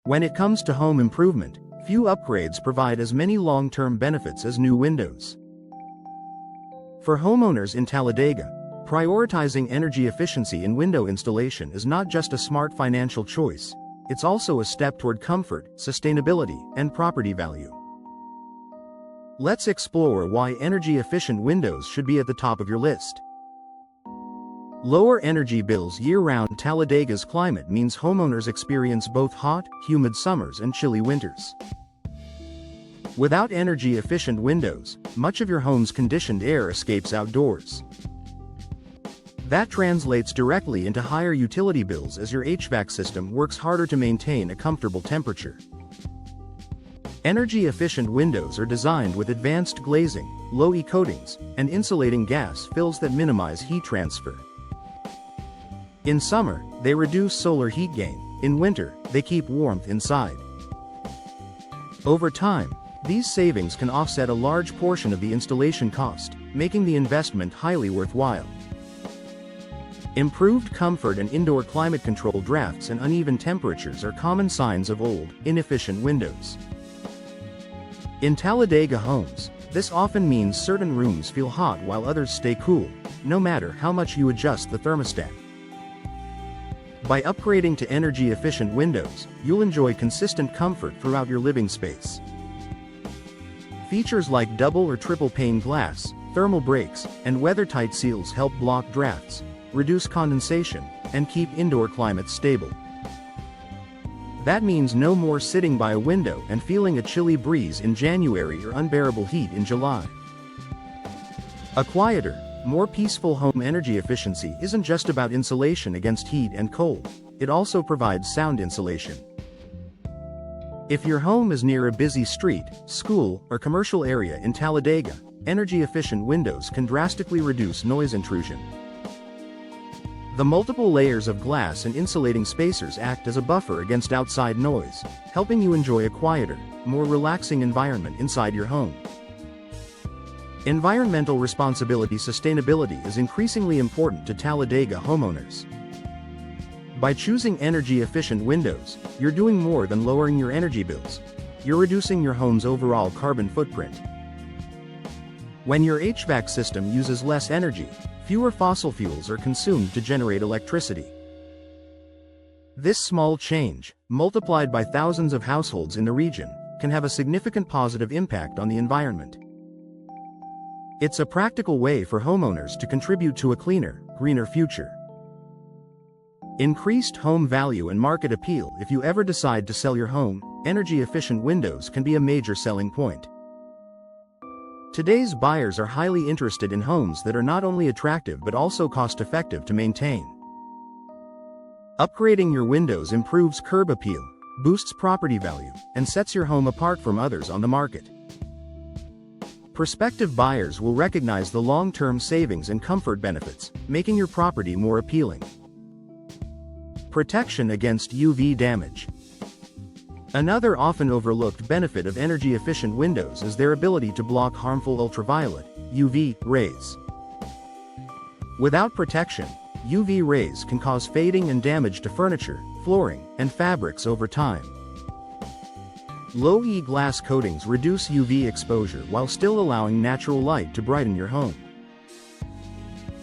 When it comes to home improvement, few upgrades provide as many long-term benefits as new windows. For homeowners in Talladega, prioritizing energy efficiency in window installation is not just a smart financial choice, it's also a step toward comfort, sustainability, and property value. Let's explore why energy-efficient windows should be at the top of your list. Lower energy bills year-round. Talladega's climate means homeowners experience both hot, humid summers and chilly winters. Without energy-efficient windows, much of your home's conditioned air escapes outdoors. That translates directly into higher utility bills as your HVAC system works harder to maintain a comfortable temperature. Energy-efficient windows are designed with advanced glazing, low-E coatings, and insulating gas fills that minimize heat transfer. In summer, they reduce solar heat gain. In winter, they keep warmth inside. Over time, these savings can offset a large portion of the installation cost, making the investment highly worthwhile. Improved comfort and indoor climate control. Drafts and uneven temperatures are common signs of old, inefficient windows. In Talladega homes, this often means certain rooms feel hot while others stay cool, no matter how much you adjust the thermostat. By upgrading to energy-efficient windows, you'll enjoy consistent comfort throughout your living space. Features like double or triple pane glass, thermal breaks, and weather-tight seals help block drafts, reduce condensation, and keep indoor climates stable. That means no more sitting by a window and feeling a chilly breeze in January or unbearable heat in July. A quieter, more peaceful home. Energy efficiency isn't just about insulation against heat and cold, it also provides sound insulation. If your home is near a busy street, school, or commercial area in Talladega, energy-efficient windows can drastically reduce noise intrusion. The multiple layers of glass and insulating spacers act as a buffer against outside noise, helping you enjoy a quieter, more relaxing environment inside your home. Environmental responsibility. Sustainability is increasingly important to Talladega homeowners. By choosing energy-efficient windows, you're doing more than lowering your energy bills. You're reducing your home's overall carbon footprint. When your HVAC system uses less energy, fewer fossil fuels are consumed to generate electricity. This small change, multiplied by thousands of households in the region, can have a significant positive impact on the environment. It's a practical way for homeowners to contribute to a cleaner, greener future. Increased home value and market appeal. If you ever decide to sell your home, energy-efficient windows can be a major selling point. Today's buyers are highly interested in homes that are not only attractive but also cost-effective to maintain. Upgrading your windows improves curb appeal, boosts property value, and sets your home apart from others on the market. Prospective buyers will recognize the long-term savings and comfort benefits, making your property more appealing. Protection against UV damage. Another often overlooked benefit of energy-efficient windows is their ability to block harmful ultraviolet, UV, rays. Without protection, UV rays can cause fading and damage to furniture, flooring, and fabrics over time. Low-E glass coatings reduce UV exposure while still allowing natural light to brighten your home.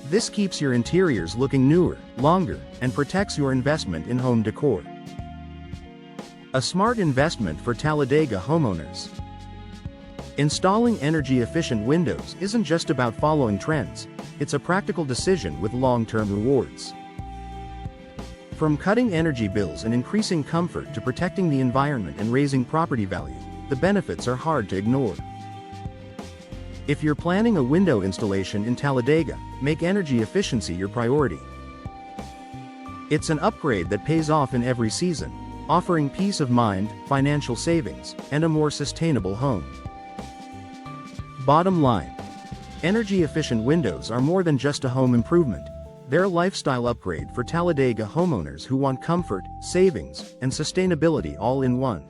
This keeps your interiors looking newer, longer, and protects your investment in home decor. A smart investment for Talladega homeowners. Installing energy-efficient windows isn't just about following trends, it's a practical decision with long-term rewards. From cutting energy bills and increasing comfort to protecting the environment and raising property value, the benefits are hard to ignore. If you're planning a window installation in Talladega, make energy efficiency your priority. It's an upgrade that pays off in every season, offering peace of mind, financial savings, and a more sustainable home. Bottom line: energy-efficient windows are more than just a home improvement. They're a lifestyle upgrade for Talladega homeowners who want comfort, savings, and sustainability all in one.